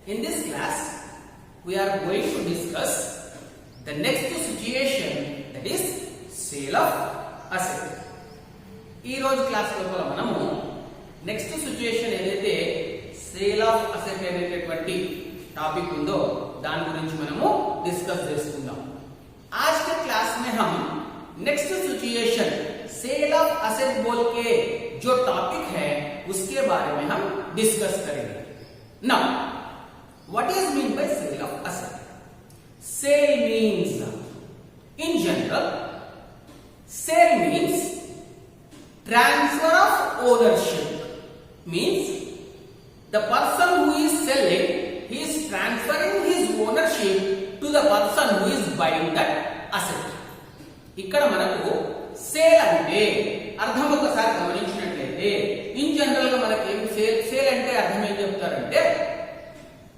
In this class, we are going to discuss the next situation, that is sale of asset. ఈ రోజు class లోపల మనము next situation ఏదైతే sale of asset అనేటటువంటి topic ఉందో దాని గురించి మనము డిస్కస్ చేసుకుందాం. आज के क्लास में हम next situation sale of asset बोल के जो टॉपिक है उसके बारे में हम डिस्कस करेंगे. Now what is mean by sale of asset? Sale means in general, sale means transfer of ownership. Means the person who is selling, he is transferring his ownership to the person who is buying that asset. ఇక్కడ మనకు sale అంటే అర్థం ఒకసారి గమనించినట్లయితే in general గా మనకి ఏం sale అంటే అర్థం ఏం చెప్తారంటే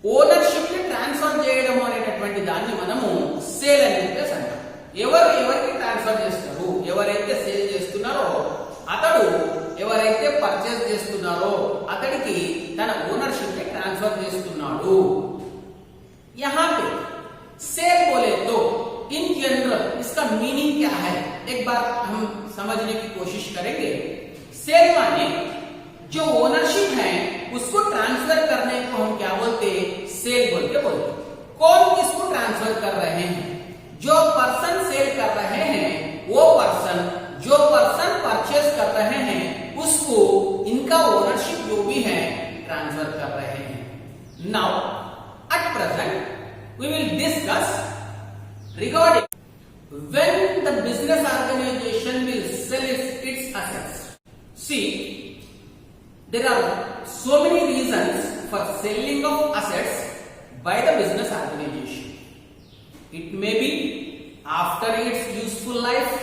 ఓనర్షిప్ ని ట్రాన్స్ఫర్ చేయడం అనేటటువంటి దాన్ని మనము సేల్ అని చెప్పేసి అంటాం. ఎవరికి ట్రాన్స్ఫర్ చేస్తారు? ఎవరైతే సేల్ చేస్తున్నారో అతడు ఎవరైతే పర్చేస్ చేస్తున్నారో అతడికి తన ఓనర్షిప్ ని ట్రాన్స్ఫర్ చేస్తున్నాడు. यहाँ पे सेल बोले तो इन जनरल इसका मीनिंग क्या है, एक बार हम समझने की कोशिश करेंगे. सेल माने जो ओनरशिप है उसको ट्रांसफर करने को हम क्या बोलते हैं? सेल बोल के बोलते. कौन किसको ट्रांसफर कर रहे हैं? जो पर्सन सेल कर रहे हैं वो पर्सन जो पर्सन परचेस कर रहे हैं उसको इनका ओनरशिप जो भी है ट्रांसफर कर रहे हैं. Now at present we will discuss regarding when the business organization will sell its assets. See, there are so many reasons for selling of assets by the business organization. It may be after its useful life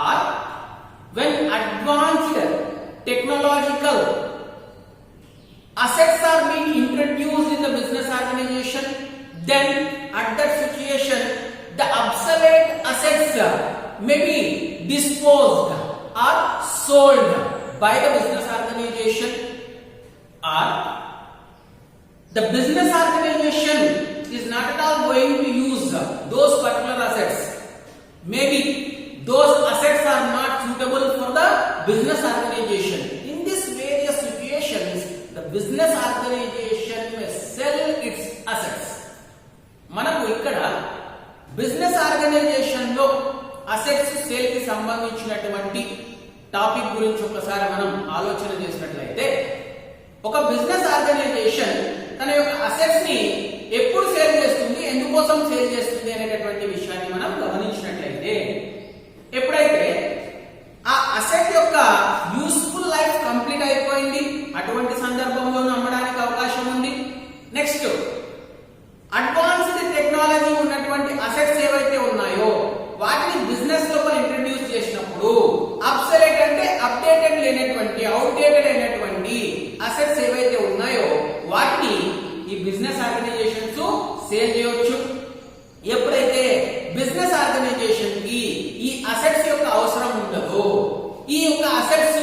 or when advanced technological assets are being introduced in the business organization. Then at that situation the obsolete assets may be disposed or sold by the business organization, or the business organization is not at all going to use those particular assets. Maybe those assets are not suitable for the business organization. In this various situations the business organization may sell its assets. మనకు ఇక్కడ business organisation లో assets sale కి సంబంధించినటువంటి topic గురించి ఒకసారి మనం ఆలోచన చేసినట్లయితే ఒక బిజినెస్ ఆర్గనైజేషన్ తన యొక్క అసెట్స్ ని ఎప్పుడు సేల్ చేస్తుంది, ఎందుకోసం సేల్ చేస్తుంది అనేటటువంటి విషయాన్ని మనం గమనించినట్లయితే ఎప్పుడైతే ఆ అసెట్ యొక్క యూస్ఫుల్ లైఫ్ కంప్లీట్ అయిపోయింది అటువంటి సందర్భంలో అమ్మడానికి అవకాశం ఉంది. నెక్స్ట్ అడ్వాన్స్డ్ టెక్నాలజీ ఉన్నటువంటి అసెట్స్ ఏవైతే ఉన్నాయో వాటిని బిజినెస్ లోపల ఇంట్రడ్యూస్ చేసినప్పుడు అబ్సొల్యూట్ అంటే అప్డేటెడ్ లేనటువంటి అవుట్డేటెడ్ అయినటువంటి అసెట్స్ ఏవైతే ఉన్నాయో వాటిని ఈ బిజినెస్ ఆర్గనైజేషన్స్ సేల్ చేయొచ్చు. ఎప్పుడైతే బిజినెస్ ఆర్గనైజేషన్ కి ఈ అసెట్స్ యొక్క అవసరం ఉండదో, ఈ యొక్క అసెట్స్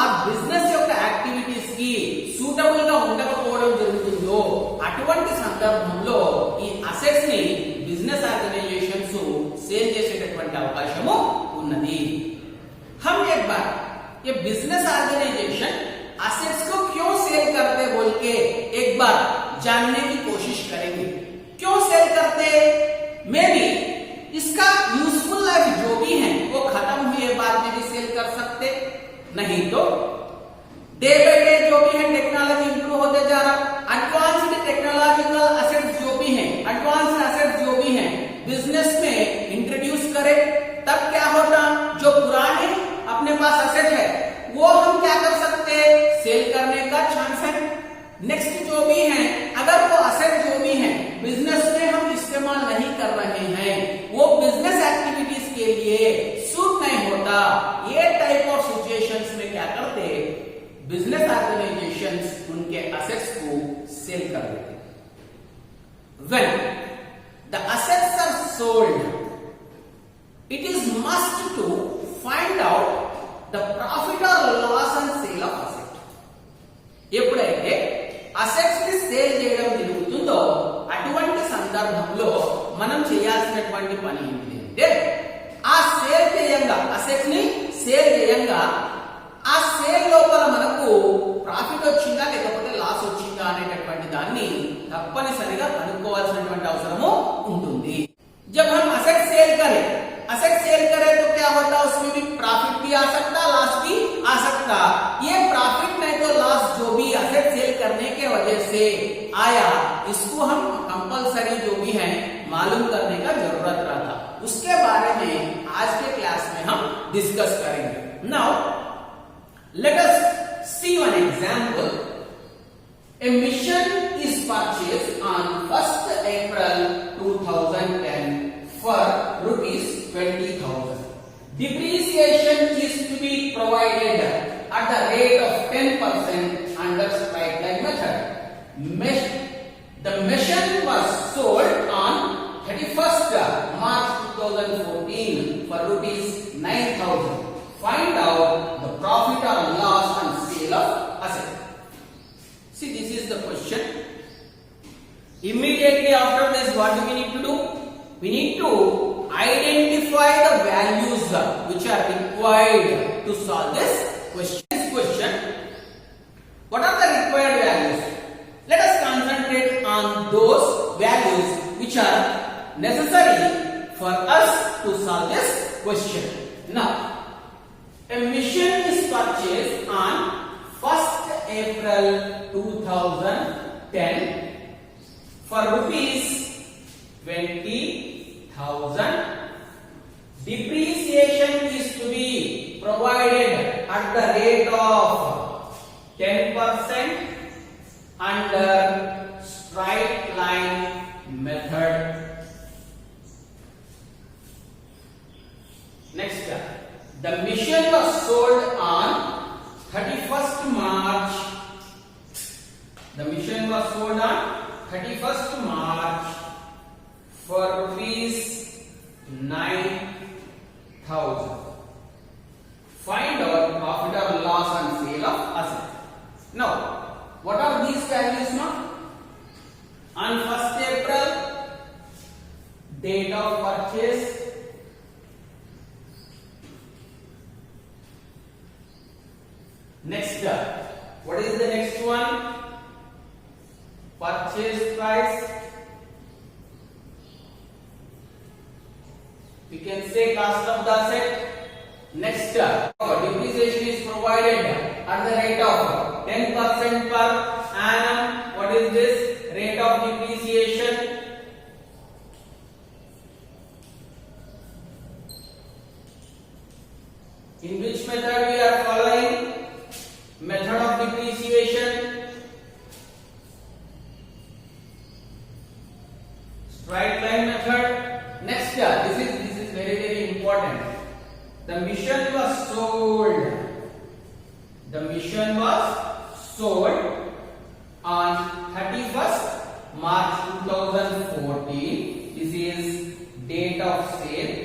ఆ బిజినెస్ యొక్క యాక్టివిటీస్ కి సూటబుల్ గా ఉండకపోవడం జరుగుతుందో అటువంటి సందర్భంలో ఈ అసెట్స్ ని బిజినెస్ ఆర్గనైజేషన్స్ సేల్ చేసేటటువంటి అవకాశము ఉన్నది. हम एक बार ये बिजनेस ऑर्गेनाइजेशन असेट्स को क्यों सेल करते बोल के एक बार जानने की कोशिश करेंगे. क्यों सेल करते? मे बी इसका यूजफुल लाइफ जो भी है वो खत्म हुए बाद में भी सेल कर सकते, नहीं तो डे बाय डे जो भी है टेक्नोलॉजी इंप्रूव होते जा रहा, एडवांस्ड टेक्नोलॉजिकल असेट्स जो भी हैं, एडवांस्ड असेट्स जो भी हैं बिजनेस में इंट्रोड्यूस करें, तब क्या होता? जो पुराने अपने पास असेट है वो हम क्या कर सकते हैं? सेल करने का चांस है. नेक्स्ट जो भी है अगर वो असेट जो भी है बिजनेस में हम इस्तेमाल नहीं कर रहे हैं, वो बिजनेस एक्टिविटीज के लिए सूट नहीं होता, ये टाइप ऑफ सिचुएशंस में क्या करते? बिजनेस ऑर्गेनाइजेशंस उनके असेट्स को सेल कर देते. When the assets are sold, it is must to find out the profit or loss on sale of asset. ఎప్పుడైతే అసెట్స్ ని సేల్ చేయడం జరుగుతుందో అసెట్ ని సేల్ చేయంగా ఆ సేల్ లోపల మనకు ప్రాఫిట్ వచ్చిందా లేకపోతే లాస్ వచ్చిందా అనేటటువంటి దాన్ని తప్పనిసరిగా కనుక్కోవాల్సినటువంటి అవసరము ఉంటుంది. जब हम असेट सेल करें तो क्या होता है, उसमें भी प्रॉफिट भी आ सकता, लॉस भी आ सकता. ये प्रॉफिट नहीं तो लॉस जो भी असेट सेल करने के वजह से आया, इसको हम कंपलसरी जो भी है मालूम करने का जरूरत रहता. उसके बारे में आज के क्लास में हम डिस्कस करेंगे. Now let us see one example. A machine is purchased on 1st April 2010 for rupees 20,000. Depreciation is to be provided at the rate of 10% under straight line method. The machine was sold on 31st March 2014 for rupees 9,000. Find out the profit or loss on sale of asset. See, this is the question. Immediately after this, what do we need to do? We need to identify the values which are required to solve this question. What are the required values? Let us concentrate on those values which are necessary for us to solve this question. Now, a machine is purchased on 1st April 2010 for rupees 20,000. Depreciation is to be provided at the rate of 10% under straight line method. Next, the machine was sold on 31st March. The machine was sold on 31st March for rupees 9,000. Find out profit or loss on sale of asset. Now, what are these values now? On 1st April, date of purchase. Next, what is the next one? Purchase price. We can say cost of the asset. Next, depreciation is provided at the rate of 10% per annum. What is this rate of depreciation? In which method we are following? Method of depreciation. Straight line method. Next, this is very important. The machine was sold. The machine was sold on 31st March 2014. This is date of sale.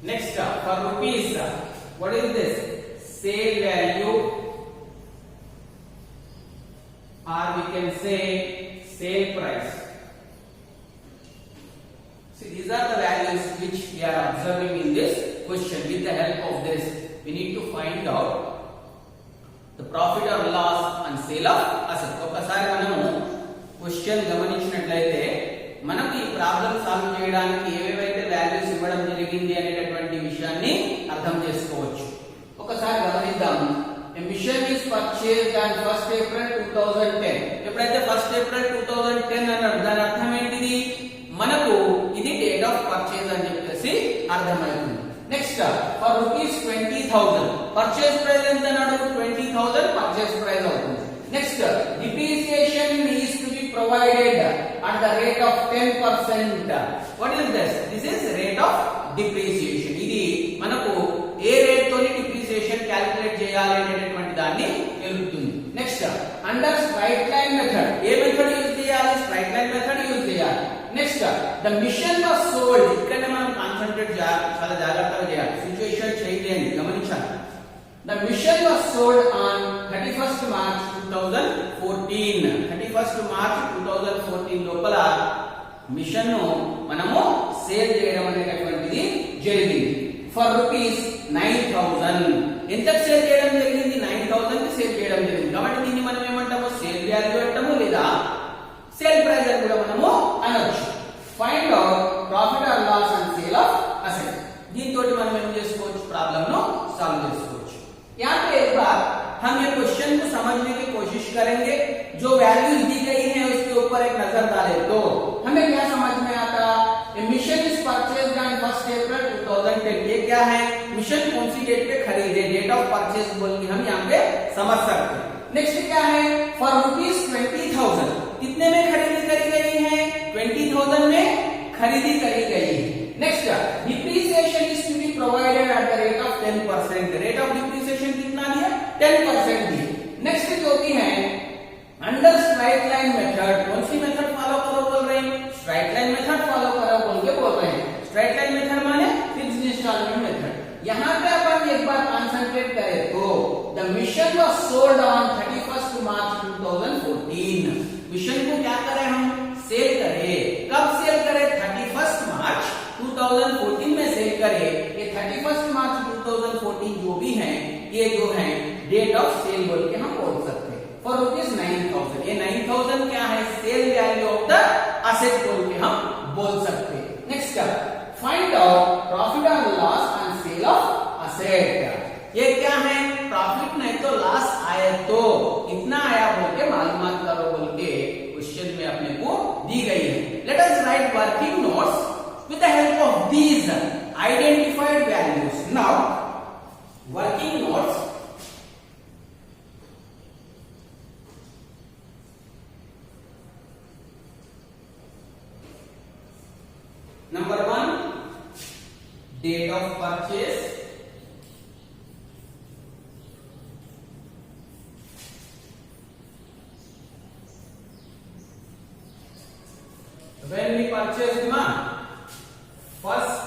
Next, for rupees, what is this? Sale value, or we can say sale price. See, these are the values which we are observing in this question. With the help of this, we need to find out the profit or loss on sale of asset. ఒకసారి మనము question గమనించినట్లయితే మనకు ఈ problem solve చేయడానికి ఏవేవైతే values ఇవ్వడం జరిగింది అనేటటువంటి విషయాన్ని అర్థం చేసుకోవచ్చు. ఒకసారి గమనిద్దాం. A machine is purchased on 1st April 2010. ఎప్పుడైతే 1st April 2010 అన్నాడు, దాని అర్థం ఏంటిది? మనకు ఇది డేట్ ఆఫ్ పర్చేజ్ అని చెప్పేసి అర్థమవుతుంది. Next, for rupees 20,000 purchase price ఎంత అన్నాడు? 20,000 పర్చేజ్ ప్రైస్ అవుతుంది. Next, depreciation is to be provided at the rate of 10%. What is this? This is rate of depreciation. ఇది మనకు ఏ రేట్ తోని డిప్రిసియేషన్ క్యాలిక్యులేట్ చేయాలి అనేటువంటి దాన్ని తెలుపుతుంది. Next, under straight line method. ఏ మెథడ్ యూజ్ చేయాలి? స్ట్రైట్ లైన్ మెథడ్ యూజ్ చేయాలి. Next, the machine was sold. ఇక్కడ మనం కాన్సంట్రేట్ చేయాలి, చాలా జాగ్రత్తగా చేయాలి. సిచువేషన్ చేయండి, గమనించాలి. The mission was sold on 31st March 2014. 31st March 2014 లోపల మిషన్ ను మనము సేల్ చేయడం అనేటటువంటిది జరిగింది. ఫర్ రూపీస్ 9000 ఎంతకు సేల్ చేయడం జరిగింది? 9000 కి సేల్ చేయడం జరిగింది. కాబట్టి దీన్ని మనం ఏమంటాము? సేల్ వాల్యూ అంటాము, లేదా సేల్ ప్రైస్ అని కూడా మనము అనొచ్చు. Find out profit or loss on sale of asset. దీంతో మనం ఏం చేసుకోవచ్చు? ప్రాబ్లమ్ ను సాల్వ్ చేసుకోవచ్చు. यहाँ पे एक बार हम ये क्वेश्चन को समझने की कोशिश करेंगे. जो वैल्यूज दी गई है उसके ऊपर एक नजर डालें तो हमें क्या समझ में आता? मिशन इज परचेज्ड ऑन 1 अप्रैल 2010. ये क्या है? मिशन कौन सी डेट पे खरीदे, डेट ऑफ परचेज बोल के हम यहाँ पे समझ सकते हैं. नेक्स्ट क्या है? फॉर रुपीज 20,000 कितने में खरीदी करी गई है? 20,000 में खरीदी करी गई है. Next depreciation is to be provided at the rate of 10%. Rate of depreciation कितना दिया? 10% दिया. नेक्स्ट जो भी है अंडर स्ट्राइट लाइन मेथड, कौन सी मेथड फॉलो करो बोल रहे हैं? स्ट्राइट लाइन मेथड फॉलो करो बोल के बोल रहे हैं. स्ट्राइट लाइन मेथड माने फिक्स्ड इंस्टॉलमेंट मेथड. यहाँ पे अपन एक बार कंसंट्रेट करें तो the mission was sold on 31st March 2014. Mission को क्या करें हम? सेल करें. कब सेल करें? 31st मार्च 2014 में सेल करें. ये 31st मार्च 2014 जो भी है ये जो है डेट ऑफ सेल बोल के हम बोल सकते हैं. For rupees 9000. ये 9000 क्या है? Sale value of the asset बोल के हम बोल सकते हैं. नेक्स्ट फाइंड आउट प्रॉफिट और loss on sale of asset. ये क्या है? प्रॉफिट नहीं तो लॉस आए तो कितना आया बोल के मालूमात करो बोल के क्वेश्चन में अपने को दी गई है. Let us right working notes with the help of these identified values. Now working notes. Number 1, date of purchase. When we purchased ma 1st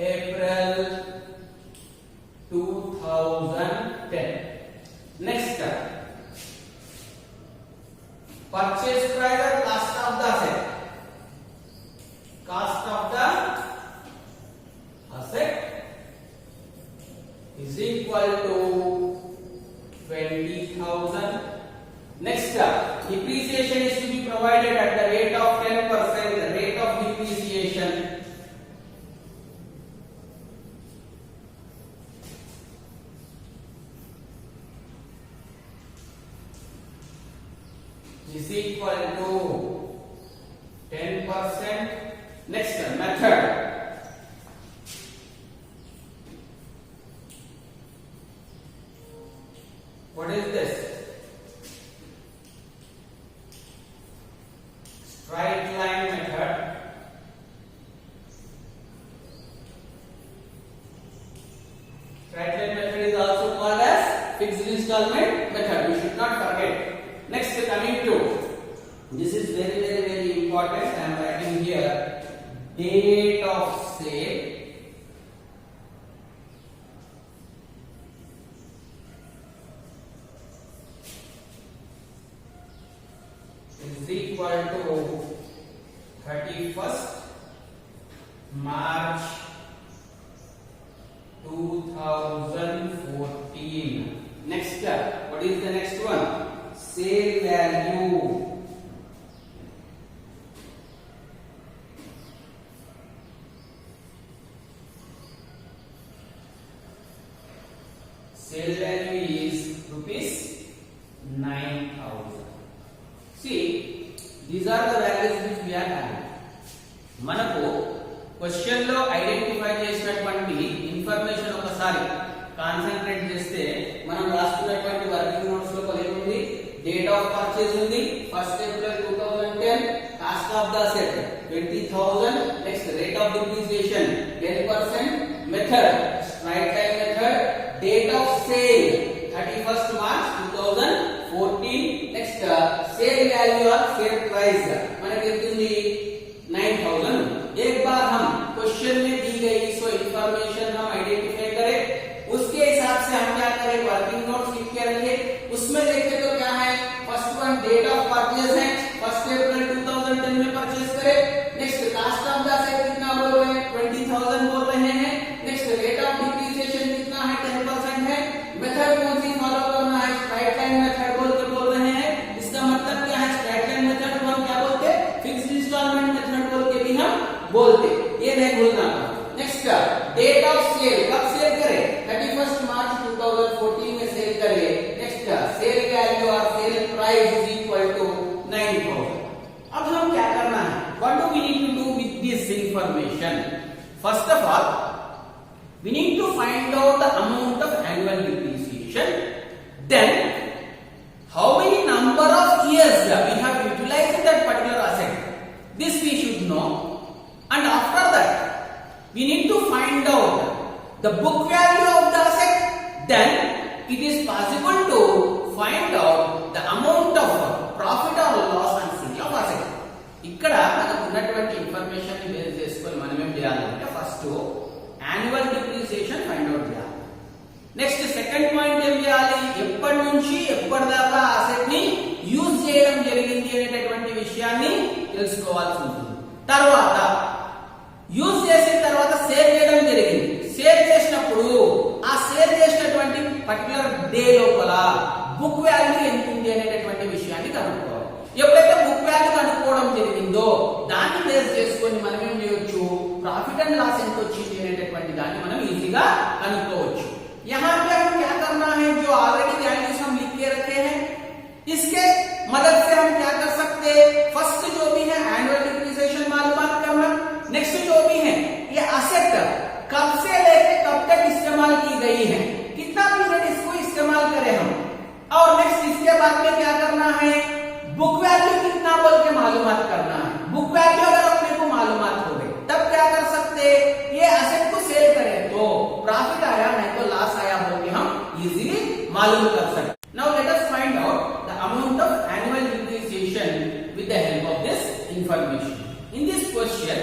April 2010. Next purchase price or cost of the asset. Cost of the asset is equal to 20,000. Next depreciation is to be provided at the rate of 10%. The rate of depreciation is equal to 10%. Next method. What is this? Straight line method. Straight line method is also called as fixed installment method. We should not forget. Next coming to, this is very important. I am writing here date of sale is equal to 31st March 2014. Next, what is the next one? Sale value. Sale value is rupees 9,000. See, these are the values which we are having. మనకు question లో identify చేసినటువంటి information ఒకసారి concentrate చేస్తే మనం రాసుకున్నటువంటి working notes లో ఏముంది? Date of purchase ఉంది 1st April 2010. Cost of the asset 20,000. Next rate of depreciation 10%. Method straight line method. Date of sale 31st March 2014. Next sale value are sale price మనకి ఎంతుంది? 9,000. एक बार हम question में दी गई सो information हम आइडेंटिफाई करें, उसके हिसाब से हम क्या करें? वर्किंग नोट्स लिख के रखिए. उसमें देखें तो क्या है? First one date of purchase है 1st April 2010 में परचेज करें. Next cost of the asset date of sale, कब सेल करे, 31 मार्च 2014 में सेल करे। नेक्स्ट सेल वैल्यू और sale price is equal to 9000। अब हम क्या करना है, what do we need to do with this information? First of all we need to find out the amount of annual depreciation, then how many number of years we have utilized that particular asset, this we should know, and after that we need to find out the book value of the asset, then it is possible to find out the amount of profit or loss on sale of asset. ఇక్కడ మనకు ఉన్నటువంటి information ని base చేసుకొని మనం ఏం చేయాలంటే first annual depreciation find out చేయాలి. Next second point ఏం చేయాలి, ఎప్పటి నుంచి ఎప్పటిదాకా అసెట్ ని యూజ్ చేయడం జరిగింది అనేటటువంటి విషయాన్ని తెలుసుకోవాల్సి ఉంటుంది. తర్వాత యూజ్ చేసిన తర్వాత సేల్ చేయడం జరిగింది, సేల్ చేసినప్పుడు ఆ సేల్ చేసినటువంటి పర్టికులర్ డే లోపల బుక్ వాల్యూ ఎంత ఉంది అనేటటువంటి విషయాన్ని కనుక్కోవాలి. ఎప్పుడైతే బుక్ వాల్యూ కనుక్కోవడం జరిగిందో దాన్ని బేస్ చేసుకొని మనం ఏం చేయొచ్చు, प्रॉफिट एंड लॉस ఎంత వచ్చింది అనేటటువంటి దాన్ని మనం ఈజీగా కనుక్కోవచ్చు. यहाँ पे हम क्या करना है, जो ऑलरेडी वैल्यूज हम लिख के रखे हैं इसके मदद से हम क्या कर सकते हैं, फर्स्ट जो भी है एनुअल डिप्रिसिएशन मालूमात करना, नेक्स्ट जो भी है ये एसेट कब से लेके कब तक इस्तेमाल की गई है, कितना पीरियड इसको इस्तेमाल करें हम, और नेक्स्ट इसके बाद में क्या करना है, बुक वैल्यू कितना बोल के मालूमात करना है. बुक वैल्यू अगर अपने को मालूमात हो गई तब क्या कर सकते, ये एसेट को सेल करें तो प्रॉफिट आया नहीं तो लॉस आया बोल के हम इजीली मालूम कर सकते. Now let us find out the amount of annual depreciation with the help of this information. In this question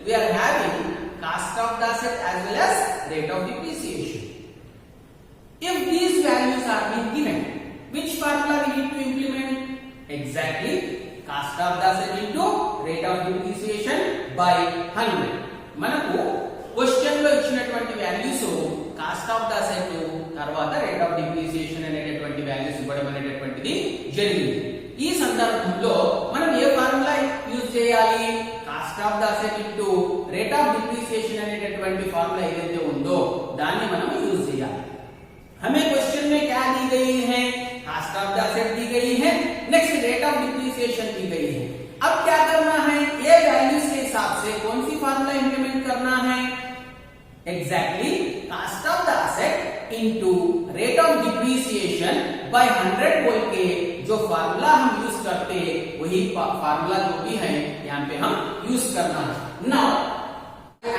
we are having cost of the asset as well as rate of depreciation. If these values are being given, which formula we need to implement? Exactly, cost of the asset into rate of depreciation by 100. మనకు question లో ఇచ్చినటువంటి values cost of the asset తర్వాత rate of depreciation అనేటటువంటి values ఇవ్వడం అనేటటువంటిది జరిగింది. ఈ సందర్భంలో మనం ఏ ఫార్ములా యూజ్ చేయాలి, cost of the asset into rate of depreciation అనేటటువంటి ఫార్ములా ఏదైతే ఉందో దాన్ని మనం యూజ్ చేయాలి. हमें क्वेश्चन में क्या दी गई है, कास्ट ऑफ द एसेट दी गई है, नेक्स्ट रेट ऑफ डिप्रिसिएशन दी गई है. अब क्या करना है, ये वैल्यूज के हिसाब से कौन सी फार्मूला इंप्लीमेंट करना है, exactly cost of the asset into rate of depreciation by 100 बोल के जो फार्मूला हम यूज करते हैं वही फार्मूला जो भी है यहाँ पे हम यूज करना है. Now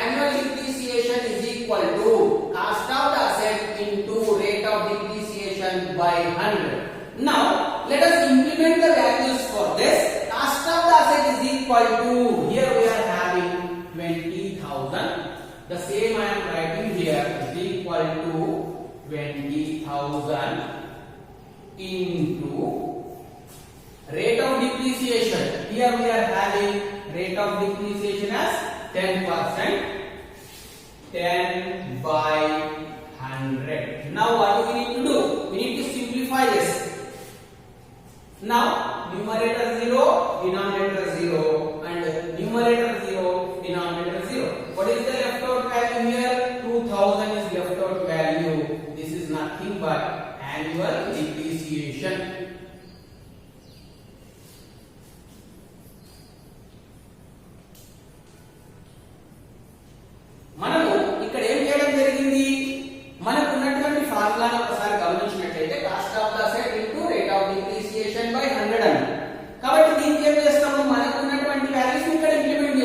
annual depreciation is equal to cost of the asset into rate of depreciation by 100. Now let us implement the values for this. Cost of the asset is equal to, here we are having 20,000. The same I am writing here is equal to 20,000 into rate of depreciation. Here we are having rate of depreciation as 10%. 10 by 100. Now what do we need to do? We need to simplify this. Now numerator 0, denominator 0, and numerator 0, denominator 0. What is the left out value here? 2000 is left out value. This is nothing but annual depreciation. మనము ఇక్కడ ఏం చేయడం జరిగింది, మనకు ఉన్నటువంటి ఫార్ములాను ఒకసారి గమనించినట్లయితే cost of the asset into rate of depreciation by 100 అని. కాబట్టి దీనికి ఏం చేస్తాము, మనకు ఉన్నటువంటి వాల్యూస్ ఇక్కడ implement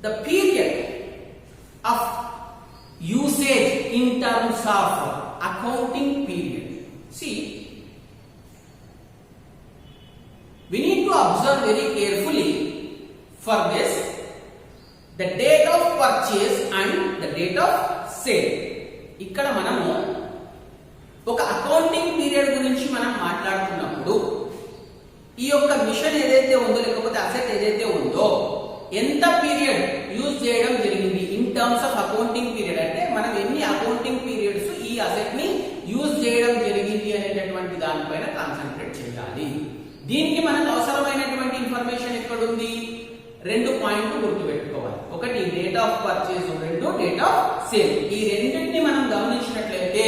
the period of usage in terms of accounting period. See, we need to observe very carefully for this the date of purchase and the date of sale. ఇక్కడ మనము ఒక అకౌంటింగ్ పీరియడ్ గురించి మనం మాట్లాడుతున్నప్పుడు ఈ యొక్క machine ఏదైతే ఉందో లేకపోతే అసెట్ ఏదైతే ఉందో ఎంత పీరియడ్ యూజ్ చేయడం జరిగింది in terms of accounting period, అంటే మనం ఎన్ని అకౌంటింగ్ పీరియడ్స్ ఈ అసెట్ ని యూజ్ చేయడం జరిగింది అనేటటువంటి దానిపైన కాన్సన్ట్రేట్ చేయాలి. దీనికి మనకు అవసరమైనటువంటి ఇన్ఫర్మేషన్ ఎక్కడ ఉంది? 2 పాయింట్లు గుర్తుపెట్టుకోవాలి. ఒకటి డేట్ ఆఫ్ పర్చేస్, రెండు డేట్ ఆఫ్ సేల్. ఈ రెండింటిని మనం గమనించినట్లయితే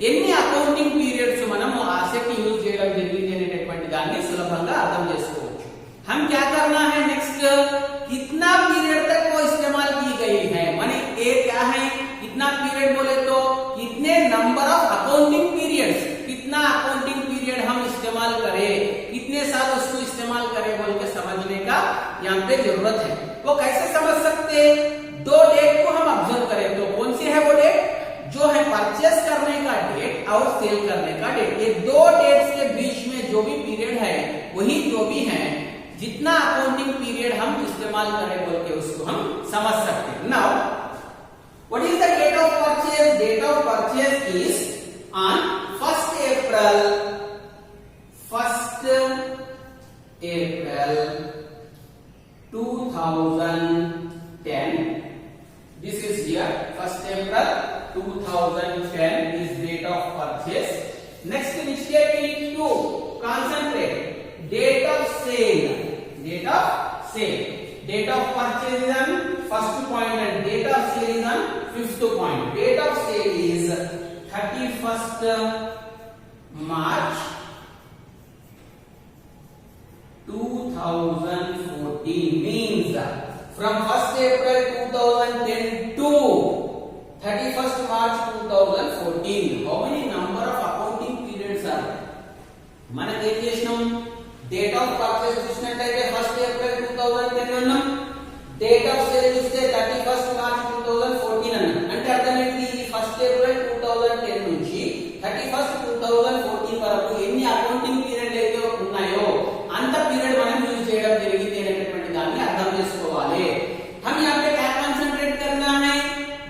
ఎన్ని అకౌంటింగ్ పీరియడ్స్ మనం ఆ అసెట్ ని యూజ్ చేయడం జరిగింది అనేటటువంటి దాన్ని సులభంగా అర్థం చేసుకోవచ్చు. हम क्या करना है नेक्स्ट, कितना पीरियड तक वो इस्तेमाल की गई है, माने ए क्या है, कितना पीरियड बोले तो कितने नंबर ऑफ अकाउंटिंग पीरियड्स, कितना अकाउंटिंग पीरियड हम इस्तेमाल करें, कितने साल उसको इस्तेमाल करें बोल के समझने का यहाँ पे जरूरत है. वो कैसे समझ सकते हैं? 2 डेट को हम ऑब्जर्व करें तो कौन सी है वो डेट? जो है परचेस करने का डेट और सेल करने का डेट. ये 2 डेट्स के बीच में जो भी पीरियड है वही जो भी है जितना अकाउंटिंग पीरियड हम इस्तेमाल करें बोल के उसको हम समझ सकते हैं. Now what is the date of purchase? Date of purchase is on 1st April 2010. This is here 1st April 2010 is date of purchase. Next which date we need to concentrate? Date of sale. Date of sale. Date of purchase is on 1st point and date of sale is on 5th point. Date of sale is 31st March 2014. Means from 1st April 2010 to 31st March 2014. How many number of accounting periods are there? మనకి ఏం చేసినాం? Date of purchase చూసినట్లయితే 1st April 2010 అన్నాం, date of sale చూస్తే 31st March 2014 అన్నాం. అంటే అర్థం ఏంటి? 1st April 2010 నుంచి 31st 2014 వరకు ఎన్ని అకౌంటింగ్ పీరియడ్ అయితే ఉన్నాయో అంత పీరియడ్ మనం యూజ్ చేయడం జరిగింది అనేటటువంటి దాన్ని అర్థం చేసుకోవాలి. हम यहाँ पे क्या कंसंट्रेट करना है?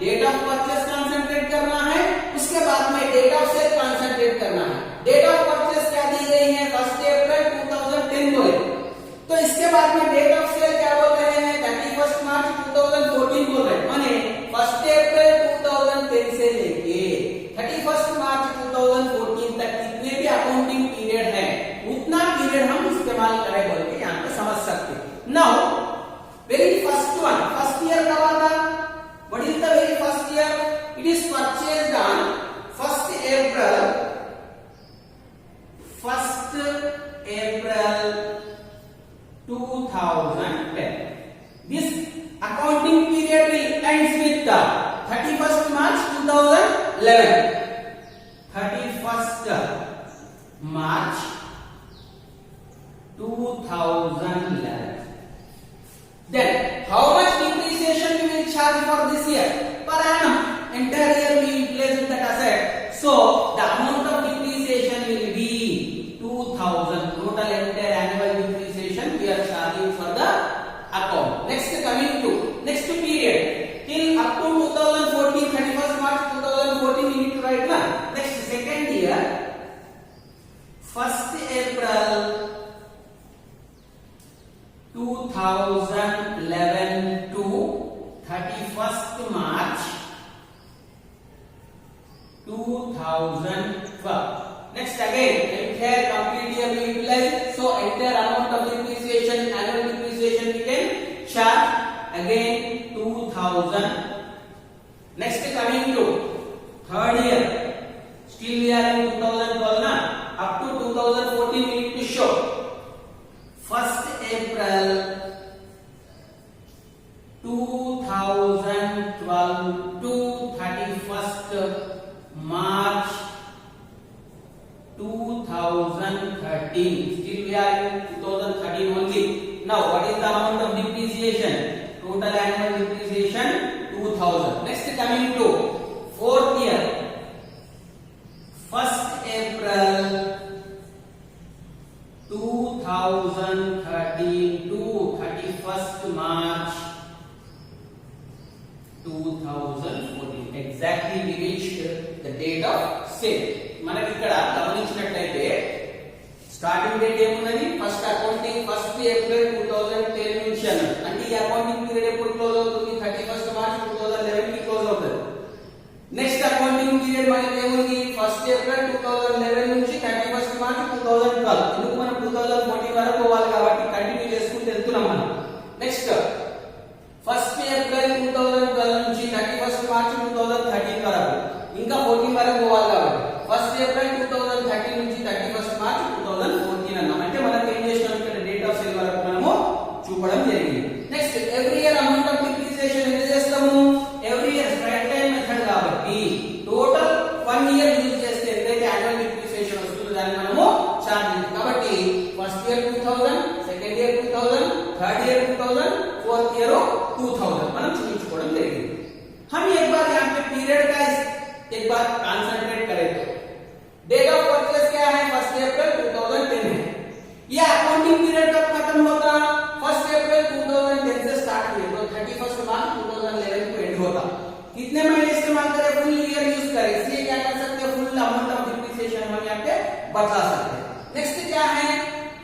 डेट ऑफ परचेस कंसंट्रेट करना है, उसके बाद में डेट ऑफ सेल कंसंट्रेट करना है. डेट ऑफ परचेस क्या दी गई है? 1st April 2010 बोले, तो इसके बाद में डेट ऑफ सेल क्या बोल रहे हैं? 31st March 2014 बोल रहे हैं. माने 1st April 2010 से लेके 31st March 2014 तक कितने भी अकाउंटिंग पीरियड है उतना पीरियड हम इस्तेमाल करें बोल के यहाँ पे समझ सकते हैं. Now very first one, first year कब आता? What is the very first year? It is purchased on 1st April 2010. This accounting period will ends with 31st March 2011. 31st March 2011. Then how much depreciation we will charge for this year? Per annum. Entire year we utilize that asset. So the amount of depreciation will be 2000. Total entire annual depreciation we are charging for the account. Next coming to next period till up to 2014, 31st March 2014 we need to write now. Next second year 1st April 2011 to 31st March 2012. Next again entire complete year we utilize, so entire amount of depreciation, annual depreciation we can charge again 2000. Next coming to third year, still we are in 2012 na, up to 2014 we need to show 1st April 2012 to 31st March 2013. Still we are in 2013 only. Now what is the amount of depreciation? total annual depreciation 2000. Next coming to fourth year, 1st April 2013 to 31st March 2014. Exactly we reached the date of sale. మనకి ఇక్కడ గమనించినట్లయితే starting date ఏమున్నది? First accounting 1st April 2010 నుంచి అన్నది. అంటే ఈ accounting period ఎప్పుడు close అవుతుంది? 31st March 2011 కి క్లోజ్ అవుతుంది. నెక్స్ట్ అకౌంటింగ్ పీరియడ్ మనకి ఏముంది? 1st April 2011 నుంచి 31st March 2012. ఎందుకు మనం 2014 వరకు పోవాలి కాబట్టి కంటిన్యూ చేసుకుంటూ వెళ్తున్నాం మనం. నెక్స్ట్ 1st April 2012 నుంచి 31st March 2013 వరకు, ఇంకా 14 వరకు పోవాలి కాబట్టి 1st April 2013 నుంచి 31st March 2014 అన్నాం. అంటే మనం ఏం చేసినాం ఇక్కడ డేట్ ఆఫ్ సేల్ వరకు మనము చూపడం జరిగింది. Next every year amount of depreciation ఎంత చేస్తాము? Every year straight line method కాబట్టి టోటల్ 1 ఇయర్ యూజ్ చేస్తే ఎంతైతే యాన్యువల్ డిప్రిసియేషన్ వస్తుందో దాన్ని మనము చార్జ్ చేస్తాం. కాబట్టి first year 2000, second year 2000, third year 2000, fourth year 2000 మనం చూపించుకోవడం జరిగింది. हम एक बार यहां पे पीरियड का एक बार कंसंट्रेट करें तो डेट ऑफ परचेज क्या है? 1st अप्रैल 2010 है. ये अकाउंटिंग पीरियड कब खत्म होता? 1st अप्रैल 2010 से स्टार्ट हुए तो 31st मार्च 2011 को एंड होता. कितने महीने इस्तेमाल करें? फुल ईयर यूज करें. इसलिए क्या कर सकते हैं? फुल अमाउंट ऑफ डिप्रिसिएशन हम यहां पे बता सकते हैं. नेक्स्ट क्या है?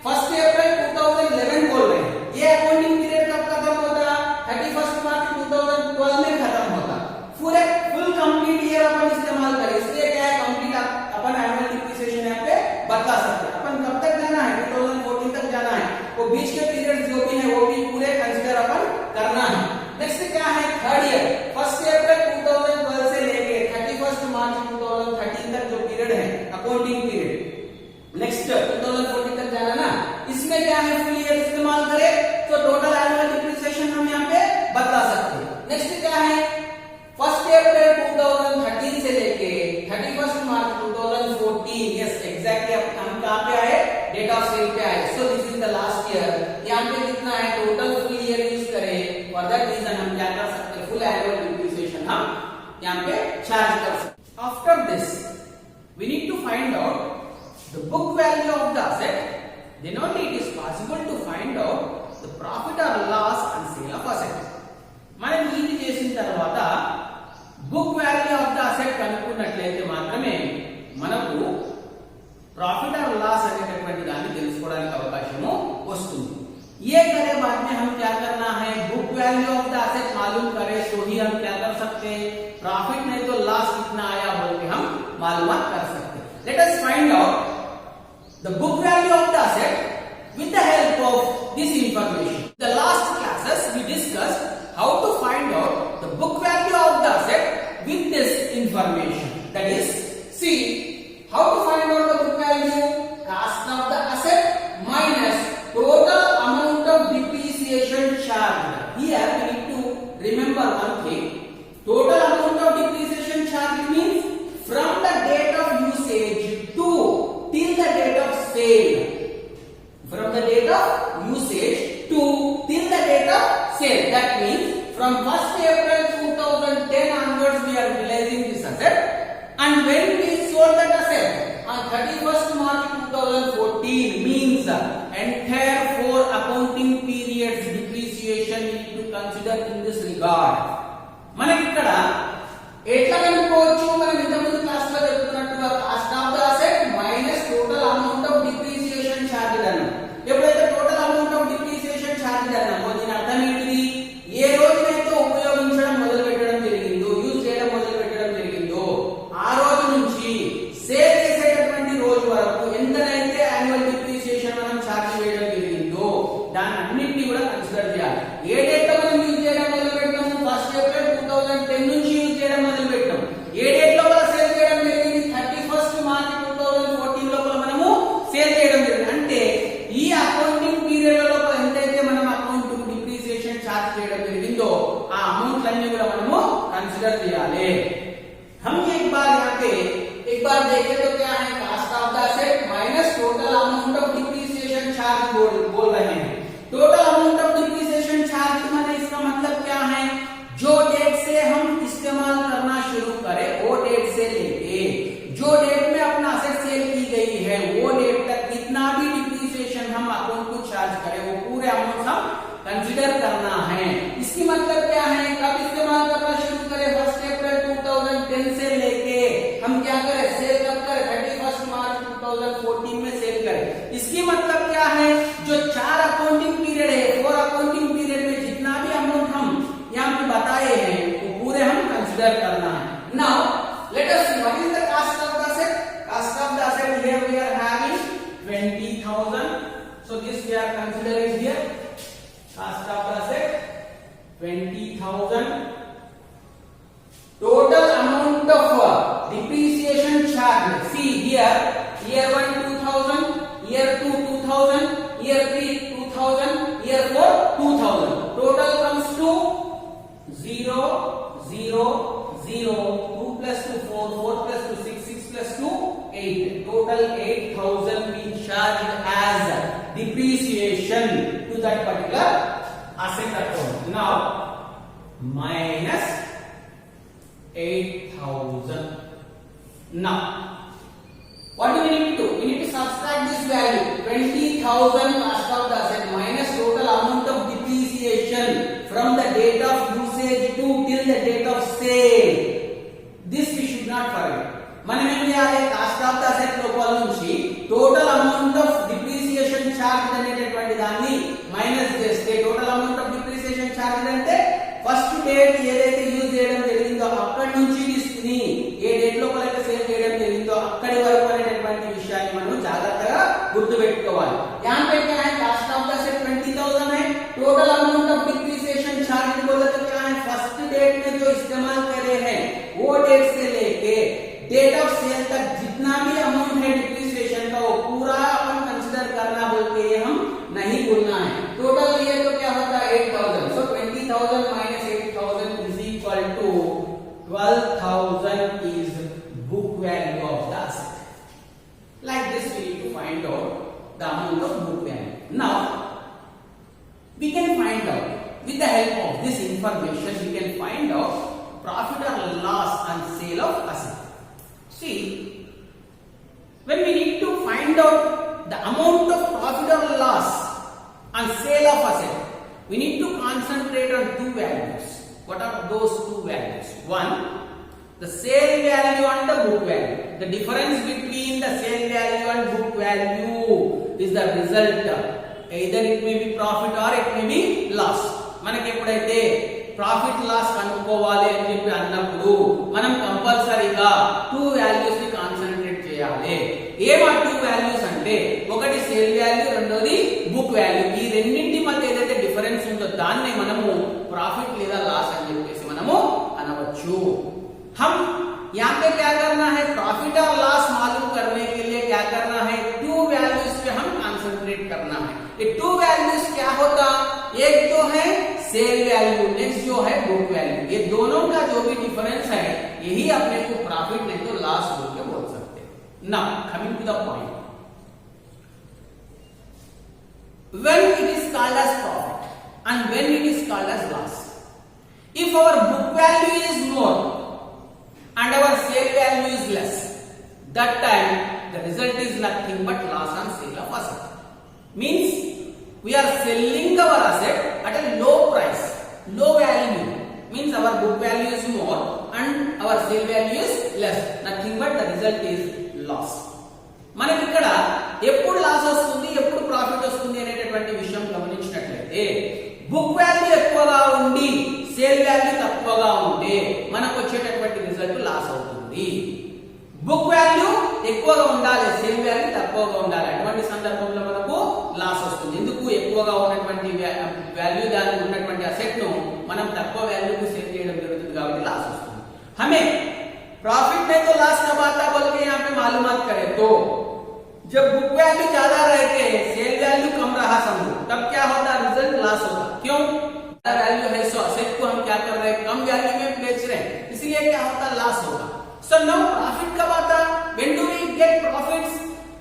1st अप्रैल 2011 बोल रहे हैं. ये अकाउंटिंग पीरियड कब खत्म होता? 31st मार्च 2012 में खत्म होता. पूरे फुल कंप्लीट ईयर अपन इस्तेमाल करें. इसलिए क्या है? कंप्लीट अपन एनुअल डिप्रिसिएशन यहाँ पे बता सकते हैं. अपन कब तक जाना है? 2014 तक जाना है. वो बीच के पीरियड जो भी है वो भी पूरे कंसीडर अपन करना है. नेक्स्ट क्या है? थर्ड ईयर 1st अप्रैल 2012 से लेके 31st मार्च 2013 तक जो पीरियड है अकाउंटिंग पीरियड, नेक्स्ट 2014 तक जाना ना. इसमें क्या है? फुल ईयर इस्तेमाल करें तो टोटल एनुअल डिप्रिसिएशन हम यहाँ पे बता सकते हैं. नेक्स्ट क्या है? 1st अप्रैल 2013 से लेके 31st मार्च 2014. यस एग्जैक्टली हम कहां पे आए? डेट ऑफ सेल पे आए. So this is the last year. यहाँ पे कितना है? टोटल फुल ईयर यूज करें. फॉर दैट रीजन हम क्या कर सकते हैं? फुल एनुअल डिप्रिसिएशन हम यहाँ पे चार्ज कर सकते हैं. After this we need to find out the book value of the asset. Then only it is possible to find out the profit or loss on sale of asset. మనం ఇది చేసిన తర్వాత book value of the asset కనుక్కున్నట్లయితే మాత్రమే మనకు profit or loss అనేటటువంటి దాన్ని తెలుసుకోవడానికి అవకాశము వస్తుంది. ये करे बाद में हम क्या करना है? Book value of the asset मालूम करें तो ही हम क्या कर सकते हैं? प्रॉफिट नहीं तो लॉस कितना आया बोल के हम मालूमात कर सकते हैं. Late us find out the book value of the asset with the help of this information. In the last classes we discussed how to find out the book value of the asset with this information. That is, see how to find out the book value? Cost of the asset minus total amount of depreciation charged. Here we need to remember one thing. Total amount of depreciation charged means from the date of usage to till the date of sale. From the date of usage to till the date of sale. That means from 1st April 2010 onwards we are realizing this asset, and when we sold that asset on 31st March 2014 means entire 4 accounting periods depreciation need to consider in this regard. మనకి ఇక్కడ ఎట్లా కనుక్కోవచ్చు? మనం ఇంతకుముందు class లో చెప్పుకున్నట్టుగా cost of the asset minus total amount of depreciation charge అన్నాం. ఎప్పుడైతే total amount of depreciation charge అన్నామో దీని అర్థం ఏంటిది? ఏ రోజునైతే ఉపయోగించడం మొదలు పెట్టడం జరిగిందో, యూజ్ చేయడం మొదలు పెట్టడం జరిగిందో ఆ రోజు నుంచి సేల్ చేసేటటువంటి రోజు వరకు ఎంతనైతే యాన్యువల్ డిప్రిసియేషన్ మనం చార్జ్ చేయడం జరిగిందో దాన్ని అన్నింటినీ కూడా కన్సిడర్ చేయాలి. ఏ డేట్ లో మనం యూజ్ చేయడం మొదలు పెట్టాము? 1st April 2010 నుంచి యూజ్ చేయడం మొదలు పెట్టాం. ఏ డేట్ లో సేల్ చేయడం జరిగింది? 31st March 2014 లోపల మనము సేల్ చేయడం జరిగింది. అంటే ఈ అకౌంటింగ్ పీరియడ్ లోపల ఎంతైతే మనం అకౌంట్ డిప్రిసియేషన్ చార్జ్ చేయడం జరిగిందో ఆ అమౌంట్ అన్ని కూడా మనము కన్సిడర్ చేయాలి. हम एक बार यहाँ पे एक बार देखें तो क्या है? Cost of the asset minus total amount of depreciation charge बोल रहे हैं. Total amount of depreciation charge माने इसका मतलब क्या चार्ज करे वो पूरे अमाउंट हम कंसिडर करना है। इसकी मतलब क्या है, कब इस्तेमाल करना शुरू करें, 1 अप्रैल 2010 से लेके हम क्या करें, सेल कब करें, 31 मार्च 2014 में सेल करें। इसकी मतलब क्या है, जो 4 अकाउंटिंग पीरियड है, 4 अकाउंटिंग पीरियड में जितना भी अमाउंट हम यहाँ पे बताए हैं वो पूरे हम कंसिडर करना है। Now let us see what is the cost of the asset. Cost of the asset here we are having 20,000, so this we are considering here cost of the asset 20,000. Total amount of depreciation charge, see here, year 1 2,000, year 2 2,000, year 3 2,000, year 4 2,000. Total comes to 0 0 0, 2 plus 2 4, 4 plus 2 6, 6 plus 2 8. Total 8,000 being charged as depreciation to that particular asset account. Now minus 8,000. Now what do we need to do? We need to subtract this value 20,000 cost of the asset minus total amount of depreciation from the date of usage to till the date of sale. This we should not forget. మనం ఏం చేయాలి, cost of the asset లోపల నుంచి total amount of depreciation charge అనేటటువంటి దాన్ని minus చేస్తే total amount of depreciation charge అంటే first date ఏదైతే యూజ్ చేయడం జరిగిందో అక్కడి నుంచి తీసుకుని ఏ డేట్ లోపల అయితే సేల్ చేయడం జరిగిందో అక్కడి వరకు అనేటటువంటి విషయాన్ని మనం జాగ్రత్తగా గుర్తుపెట్టుకోవాలి। यहाँ पे क्या है, कास्ट ऑफ द असेट 20,000 है, total amount of depreciation charge बोले तो क्या है, फर्स्ट डेट में जो इस्तेमाल करे हैं वो डेट से लेके डेट ऑफ सेल तक जितना भी अमाउंट है डिप्रिसिएशन का वो पूरा अपन कंसीडर करना बोल के हम नहीं भूलना है। टोटल ये तो क्या होता है 8,000, सो 20,000 minus 8,000 is equal to 12,000 is book value of the asset. Like this we need to find out the amount of book value. Now we can find out with the help of this information we can find out profit or loss on sale of asset. See, when we need to find out the amount of profit or loss on sale of asset, we need to concentrate on two values. What are those two values? One, the sale value and the book value. The difference between the sale value and book value is the result. Either it may be profit or it may be loss. మనకి ఎప్పుడైతే profit loss కనుక్కోవాలి అని చెప్పి అన్నప్పుడు మనం కంపల్సరీగా two values ని concentrate చేయాలి। ఏమా టూ వాల్యూస్ అంటే ఒకటి సేల్ వాల్యూ, రెండోది బుక్ వాల్యూ। ఈ రెండింటి మధ్య ఏదైతే డిఫరెన్స్ ఉందో దాన్ని మనము ప్రాఫిట్ లేదా లాస్ అని చెప్పేసి మనము అనవచ్చు। हम यहाँ पे क्या करना है, प्रॉफिट और लॉस मालूम करने के लिए क्या करना है, टू वैल्यूज पे हम कंसंट्रेट करना है। ये टू वैल्यूज क्या होता, एक तो है सेल वैल्यू, नेक्स्ट जो है बुक वैल्यू। ये दोनों का जो भी डिफरेंस है यही अपने को प्रॉफिट नहीं तो लॉस बोल के बोल सकते हैं। Now coming to the point, when it is called as profit and when it is called as loss, if our book value is more and our sale value is less, that time the result is nothing but loss on sale of asset. Means we are selling our asset at a low price, low value, means our book value is more and our sale value is less, nothing but the result is loss. మనకి ఇక్కడ ఎప్పుడు loss వస్తుంది ఎప్పుడు profit వస్తుంది అనేటటువంటి విషయం గమనించినట్లయితే book value ఎక్కువగా ఉండి సేల్ వాల్యూ తక్కువగా ఉంటే మనకు వచ్చేటటువంటి రిజల్ట్ లాస్ అవుతుంది। బుక్ వాల్యూ ఎక్కువగా ఉండాలి, సేల్ వాల్యూ తక్కువగా ఉండాలి, అటువంటి సందర్భంలో మనకు లాస్ వస్తుంది। ఎందుకు, ఎక్కువగా ఉన్నటువంటి వాల్యూ దానికి ఉన్నటువంటి అసెట్ ను మనం తక్కువ వాల్యూకు సేల్ చేయడం జరుగుతుంది కాబట్టి లాస్ వస్తుంది। हमें प्रॉफिट नहीं तो लॉस कब आता बोल के यहाँ पे मालूमात करें तो जब बुक वैल्यू ज्यादा रहते हैं सेल वैल्यू कम रहा समझो तब क्या होता, रिजल्ट लॉस होगा। क्यों, वैल्यू है सो असेट को हम क्या कर रहे हैं, कम वैल्यू में बेच रहे हैं, इसलिए क्या होता, लॉस होगा। सो नाउ प्रॉफिट कब आता, when do we get profits,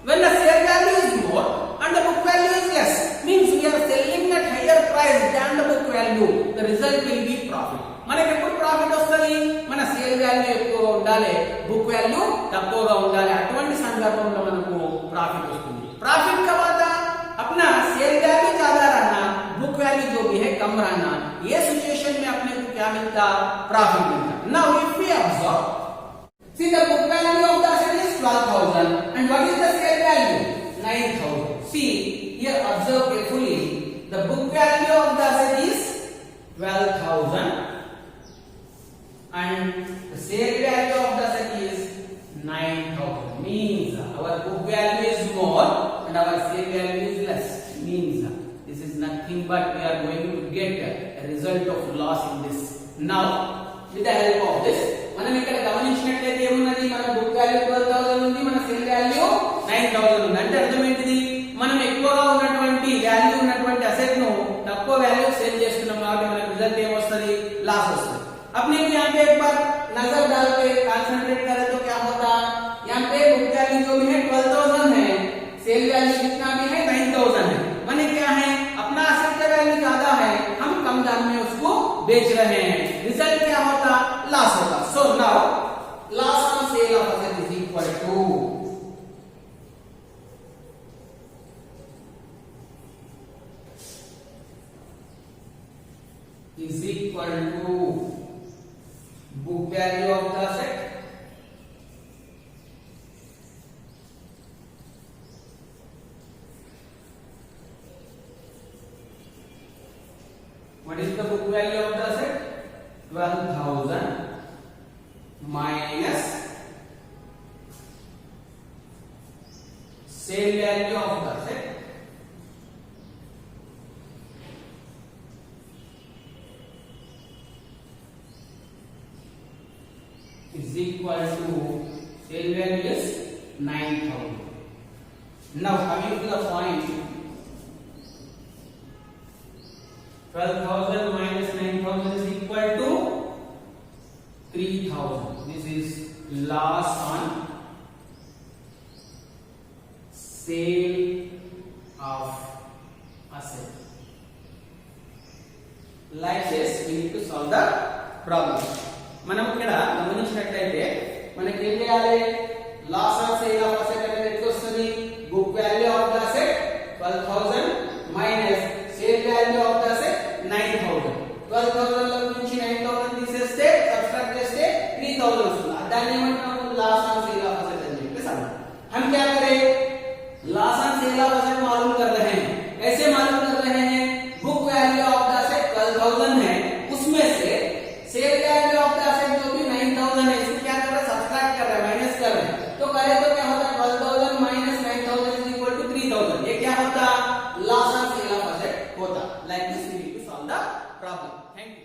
when the sale value is more and the book value is less, means we are selling at higher price than the book value, the result will be profit. మనకి ఎప్పుడు profit వస్తుంది, మన sale value ఎక్కువగా ఉండాలి, book value తక్కువగా ఉండాలి, అటువంటి సందర్భంలో మనకు ప్రాఫిట్ వస్తుంది। प्रॉफिट कब आता, अपना सेल वैल्यू वैल्यू जो भी है कम रहना, ये सिचुएशन में अपने को क्या मिलता, प्रॉफिट मिलता। Now if we observe, see the book value of the asset is 12,000 and what is the sale value, 9,000. See here, observe carefully, the book value of the asset is 12,000 and the sale value of the asset is 9,000. Means our book value is more and our sale value is less. Means this is nothing but we are going to get a result of loss in this. Now with the help of this, మనం ఇక్కడ గమనించినట్లయితే ఏమున్నది, మన book value 12,000 ఉంది, మన sale value 9,000 ఉంది. అంటే అర్థం ఏంటిది, మనం ఎక్కువగా ఉన్నటువంటి వాల్యూ ఉన్నటువంటి అసెట్ ను తక్కువ వాల్యూ సేల్ చేస్తున్నాం కాబట్టి మనకు రిజల్ట్ ఏమొస్తుంది, లాస్ వస్తుంది. अपने को यहाँ पे एक बार नजर डाल के कंसंट्रेट करें तो क्या होता, यहाँ पे बुक वैल्यू जो भी है 12,000 है, सेल वैल्यू कितना भी है 9,000 है, माने क्या है, अपना असेट का वैल्यू ज्यादा है, हम कम दाम में उसको बेच रहे हैं, रिजल्ट क्या होता, लॉस होता. So now loss on sale of asset is equal to book value of the asset what is the book value of the asset, 12,000 minus sale value of the asset is equal to sale value is 9,000. Now coming to the point, 12,000 minus 9,000 is equal to 3,000. This is loss on sale of asset. Like this we need to solve the problem. మనం ఇక్కడ గమనించినట్లయితే మనకి ఏం చేయాలి, loss of sale of asset అనేది ఎంత వస్తుంది, book value of the asset 12,000 minus sale value of the asset 9,000. 12,000 లో నుంచి 9,000 తీసేస్తే సబ్ట్రాక్ట్ చేస్తే 3,000 వస్తుంది. దాన్ని ఏమంటాము, loss on sale of asset అని చెప్పేసి అంటాం. हम क्या करें, loss on sale of asset मालूम कर रहे हैं. कैसे मालूम कर रहे हैं, book value of the asset 12,000 है, उसमें से sale value of the asset जो भी 9,000 है, इसको क्या कर रहे हैं, सब्ट्रैक्ट कर रहे हैं, माइनस कर रहे हैं. तो करें तो क्या होता है, 12,000 माइनस 9,000 इज इक्वल टू 3,000. ये क्या होता, loss on sale of asset होता. Like this we need to solve the problem. Thank you.